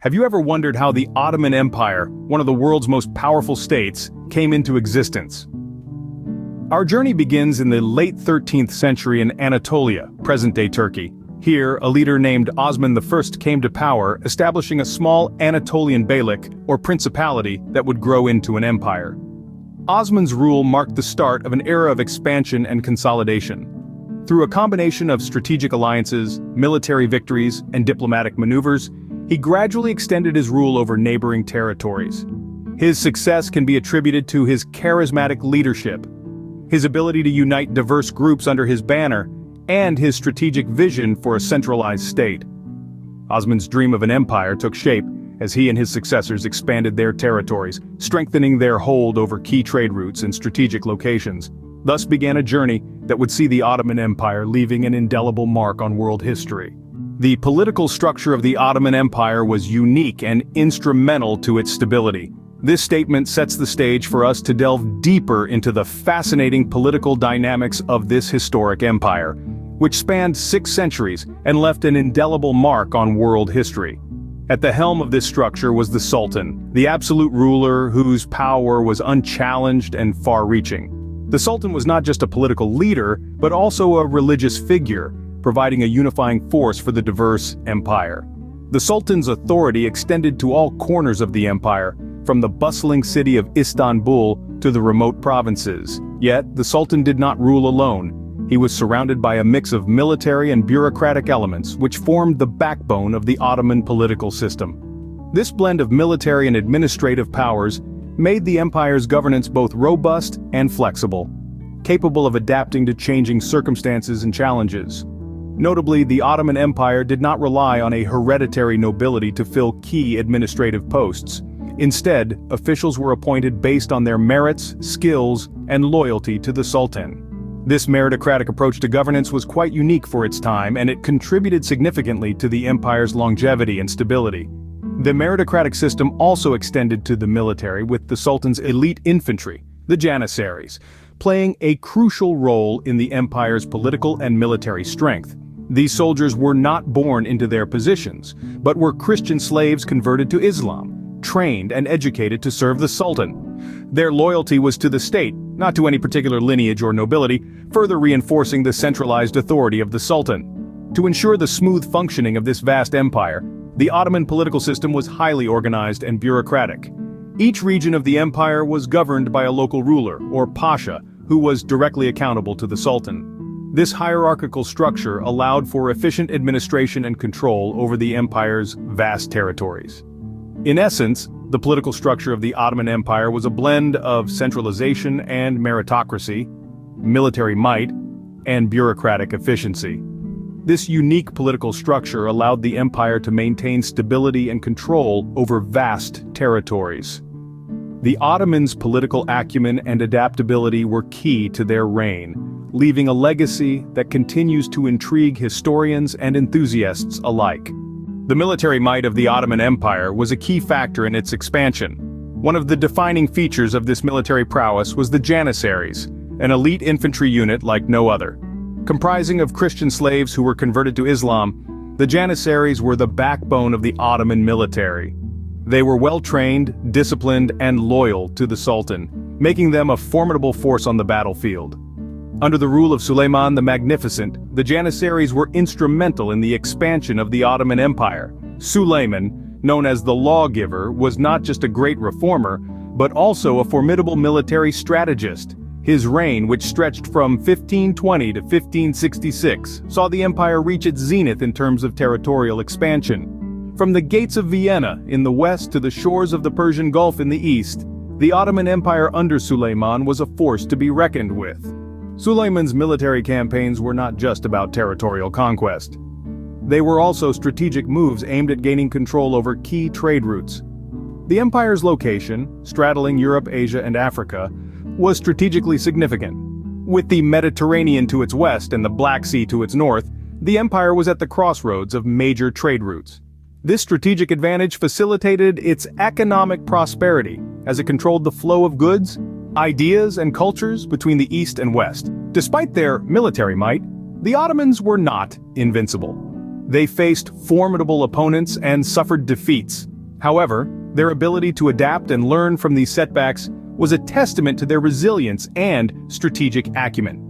Have you ever wondered how the Ottoman Empire, one of the world's most powerful states, came into existence? Our journey begins in the late 13th century in Anatolia, present-day Turkey. Here, a leader named Osman I came to power, establishing a small Anatolian beylik, or principality, that would grow into an empire. Osman's rule marked the start of an era of expansion and consolidation. Through a combination of strategic alliances, military victories, and diplomatic maneuvers, he gradually extended his rule over neighboring territories. His success can be attributed to his charismatic leadership, his ability to unite diverse groups under his banner, and his strategic vision for a centralized state. Osman's dream of an empire took shape as he and his successors expanded their territories, strengthening their hold over key trade routes and strategic locations. Thus began a journey that would see the Ottoman Empire leaving an indelible mark on world history. The political structure of the Ottoman Empire was unique and instrumental to its stability. This statement sets the stage for us to delve deeper into the fascinating political dynamics of this historic empire, which spanned 6 centuries and left an indelible mark on world history. At the helm of this structure was the Sultan, the absolute ruler whose power was unchallenged and far-reaching. The Sultan was not just a political leader, but also a religious figure, providing a unifying force for the diverse empire. The Sultan's authority extended to all corners of the empire, from the bustling city of Istanbul to the remote provinces. Yet, the Sultan did not rule alone. He was surrounded by a mix of military and bureaucratic elements, which formed the backbone of the Ottoman political system. This blend of military and administrative powers made the empire's governance both robust and flexible, capable of adapting to changing circumstances and challenges. Notably, the Ottoman Empire did not rely on a hereditary nobility to fill key administrative posts. Instead, officials were appointed based on their merits, skills, and loyalty to the Sultan. This meritocratic approach to governance was quite unique for its time, and it contributed significantly to the empire's longevity and stability. The meritocratic system also extended to the military, with the Sultan's elite infantry, the Janissaries, playing a crucial role in the empire's political and military strength. These soldiers were not born into their positions, but were Christian slaves converted to Islam, trained and educated to serve the Sultan. Their loyalty was to the state, not to any particular lineage or nobility, further reinforcing the centralized authority of the Sultan. To ensure the smooth functioning of this vast empire, the Ottoman political system was highly organized and bureaucratic. Each region of the empire was governed by a local ruler, or pasha, who was directly accountable to the Sultan. This hierarchical structure allowed for efficient administration and control over the empire's vast territories. In essence, the political structure of the Ottoman Empire was a blend of centralization and meritocracy, military might, and bureaucratic efficiency. This unique political structure allowed the empire to maintain stability and control over vast territories. The Ottomans' political acumen and adaptability were key to their reign, leaving a legacy that continues to intrigue historians and enthusiasts alike. The military might of the Ottoman Empire was a key factor in its expansion. One of the defining features of this military prowess was the Janissaries, an elite infantry unit like no other. Comprising of Christian slaves who were converted to Islam, the Janissaries were the backbone of the Ottoman military. They were well-trained, disciplined, and loyal to the Sultan, making them a formidable force on the battlefield. Under the rule of Suleiman the Magnificent, the Janissaries were instrumental in the expansion of the Ottoman Empire. Suleiman, known as the Lawgiver, was not just a great reformer, but also a formidable military strategist. His reign, which stretched from 1520 to 1566, saw the empire reach its zenith in terms of territorial expansion. From the gates of Vienna in the west to the shores of the Persian Gulf in the east, the Ottoman Empire under Suleiman was a force to be reckoned with. Suleiman's military campaigns were not just about territorial conquest. They were also strategic moves aimed at gaining control over key trade routes. The empire's location, straddling Europe, Asia, and Africa, was strategically significant. With the Mediterranean to its west and the Black Sea to its north, the empire was at the crossroads of major trade routes. This strategic advantage facilitated its economic prosperity, as it controlled the flow of goods, ideas, and cultures between the East and West. Despite their military might, the Ottomans were not invincible. They faced formidable opponents and suffered defeats. However, their ability to adapt and learn from these setbacks was a testament to their resilience and strategic acumen.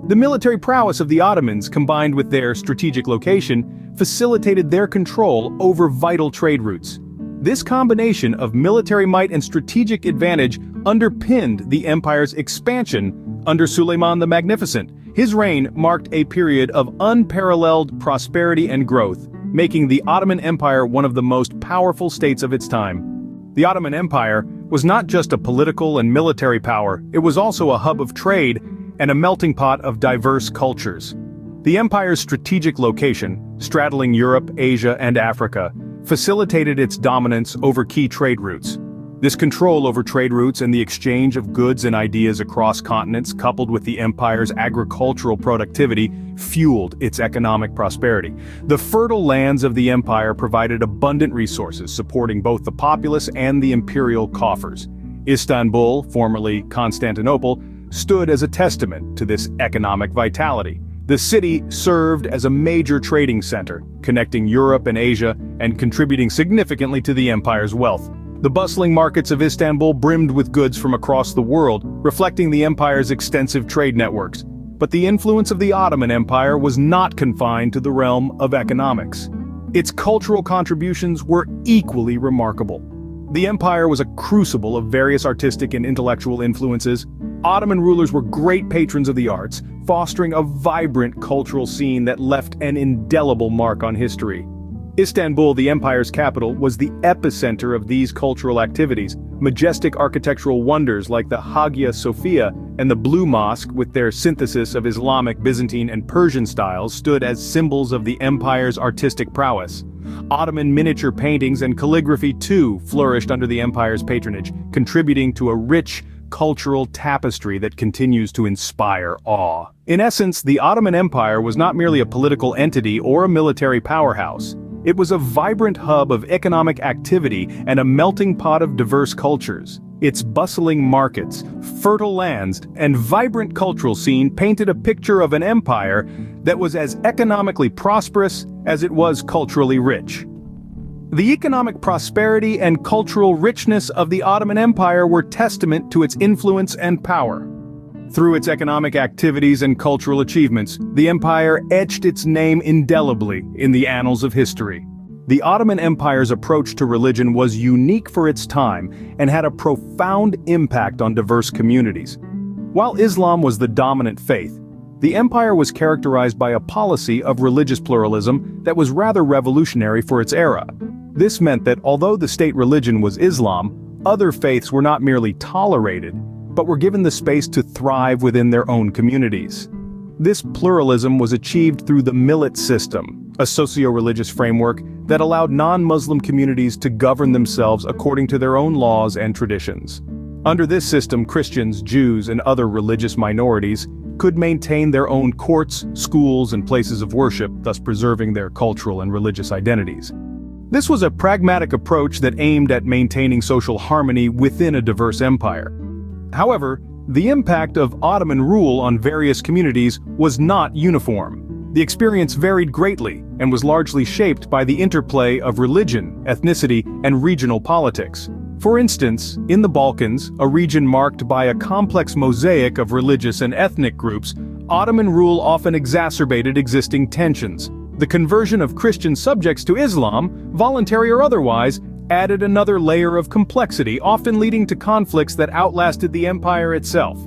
The military prowess of the Ottomans, combined with their strategic location, facilitated their control over vital trade routes. This combination of military might and strategic advantage underpinned the empire's expansion under Suleiman the Magnificent. His reign marked a period of unparalleled prosperity and growth, making the Ottoman Empire one of the most powerful states of its time. The Ottoman Empire was not just a political and military power, it was also a hub of trade and a melting pot of diverse cultures. The empire's strategic location, straddling Europe, Asia, and Africa, facilitated its dominance over key trade routes. This control over trade routes and the exchange of goods and ideas across continents, coupled with the empire's agricultural productivity, fueled its economic prosperity. The fertile lands of the empire provided abundant resources, supporting both the populace and the imperial coffers. Istanbul, formerly Constantinople, stood as a testament to this economic vitality. The city served as a major trading center, connecting Europe and Asia and contributing significantly to the empire's wealth. The bustling markets of Istanbul brimmed with goods from across the world, reflecting the empire's extensive trade networks. But the influence of the Ottoman Empire was not confined to the realm of economics. Its cultural contributions were equally remarkable. The empire was a crucible of various artistic and intellectual influences. Ottoman rulers were great patrons of the arts, fostering a vibrant cultural scene that left an indelible mark on history. Istanbul, the empire's capital, was the epicenter of these cultural activities. Majestic architectural wonders like the Hagia Sophia and the Blue Mosque, with their synthesis of Islamic, Byzantine, and Persian styles, stood as symbols of the empire's artistic prowess. Ottoman miniature paintings and calligraphy, too, flourished under the empire's patronage, contributing to a rich cultural tapestry that continues to inspire awe. In essence, the Ottoman Empire was not merely a political entity or a military powerhouse. It was a vibrant hub of economic activity and a melting pot of diverse cultures. Its bustling markets, fertile lands, and vibrant cultural scene painted a picture of an empire that was as economically prosperous as it was culturally rich. The economic prosperity and cultural richness of the Ottoman Empire were testament to its influence and power. Through its economic activities and cultural achievements, the empire etched its name indelibly in the annals of history. The Ottoman Empire's approach to religion was unique for its time and had a profound impact on diverse communities. While Islam was the dominant faith, the empire was characterized by a policy of religious pluralism that was rather revolutionary for its era. This meant that although the state religion was Islam, other faiths were not merely tolerated, but were given the space to thrive within their own communities. This pluralism was achieved through the millet system, a socio-religious framework that allowed non-Muslim communities to govern themselves according to their own laws and traditions. Under this system, Christians, Jews, and other religious minorities could maintain their own courts, schools, and places of worship, thus preserving their cultural and religious identities. This was a pragmatic approach that aimed at maintaining social harmony within a diverse empire. However, the impact of Ottoman rule on various communities was not uniform. The experience varied greatly and was largely shaped by the interplay of religion, ethnicity, and regional politics. For instance, in the Balkans, a region marked by a complex mosaic of religious and ethnic groups, Ottoman rule often exacerbated existing tensions. The conversion of Christian subjects to Islam, voluntary or otherwise, added another layer of complexity, often leading to conflicts that outlasted the empire itself.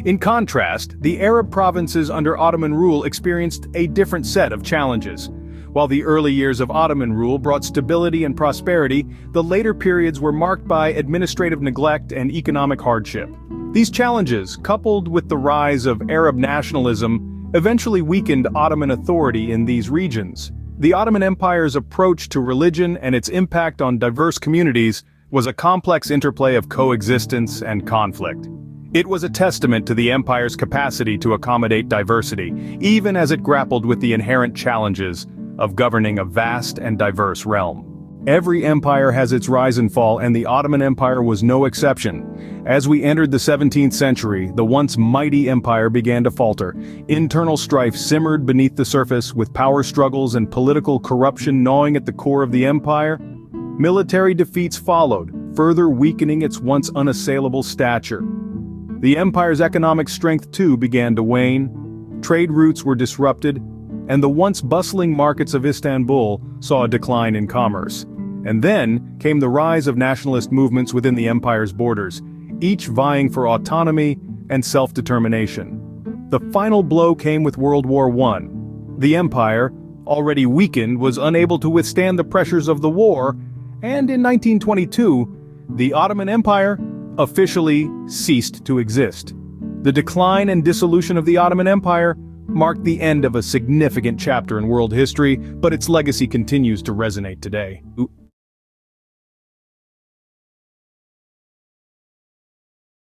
In contrast, the Arab provinces under Ottoman rule experienced a different set of challenges. While the early years of Ottoman rule brought stability and prosperity, the later periods were marked by administrative neglect and economic hardship. These challenges, coupled with the rise of Arab nationalism, eventually weakened Ottoman authority in these regions. The Ottoman Empire's approach to religion and its impact on diverse communities was a complex interplay of coexistence and conflict. It was a testament to the empire's capacity to accommodate diversity, even as it grappled with the inherent challenges of governing a vast and diverse realm. Every empire has its rise and fall, and the Ottoman Empire was no exception. As we entered the 17th century, the once mighty empire began to falter. Internal strife simmered beneath the surface, with power struggles and political corruption gnawing at the core of the empire. Military defeats followed, further weakening its once unassailable stature. The empire's economic strength too began to wane. Trade routes were disrupted, and the once bustling markets of Istanbul saw a decline in commerce. And then came the rise of nationalist movements within the empire's borders, each vying for autonomy and self-determination. The final blow came with World War I. The empire, already weakened, was unable to withstand the pressures of the war, and in 1922, the Ottoman Empire officially ceased to exist. The decline and dissolution of the Ottoman Empire marked the end of a significant chapter in world history, but its legacy continues to resonate today.